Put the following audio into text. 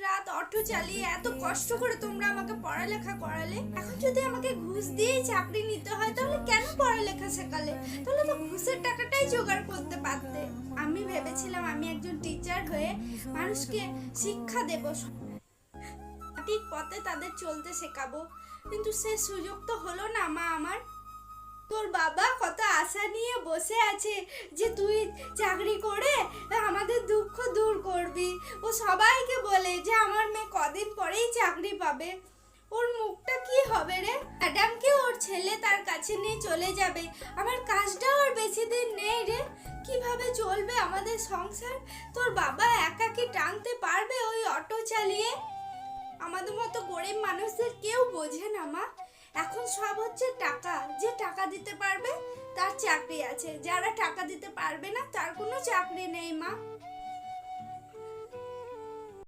রাত অটো চালিয়ে এত কষ্ট করে তোমরা আমাকে পড়ালেখা করালে, এখন যদি আমাকে ঘুষ দিয়েই চাকরি নিতে হয় তাহলে কেন পড়ালেখা শেখালে? তাহলে তো ঘুষের টাকাটাই জোগাড় করতে পারতে। আমি ভেবেছিলাম আমি একজন টিচার হয়ে মানুষকে শিক্ষা দেব, সঠিক পথে তাদের চলতে শেখাবো, কিন্তু সে সুযোগ তো হলো না মা আমার। তোর বাবা কত আশা নিয়ে বসে আছে যে তুই চাকরি করে আমাদের দুঃখ দূর করবি। ও সবাইকে বলে যে আমার মেয়ে কদিন পরেই চাকরি পাবে। ওর মুখটা কি হবে রে? ম্যাডামকে ওর ছেলে তার কাছে নিয়ে চলে যাবে, আমার কাজটাও আর বেশি দিন নেই রে। কিভাবে চলবে আমাদের সংসার? তোর বাবা একা কি টানতে পারবে ওই অটো চালিয়ে? আমাদের মতো গরিব মানুষদের কেউ বোঝে না মা। এখন সব হচ্ছে টাকা, যে টাকা দিতে পারবে তার চাকরি আছে, যারা টাকা দিতে পারবে না তার কোনো চাকরি নেই মা।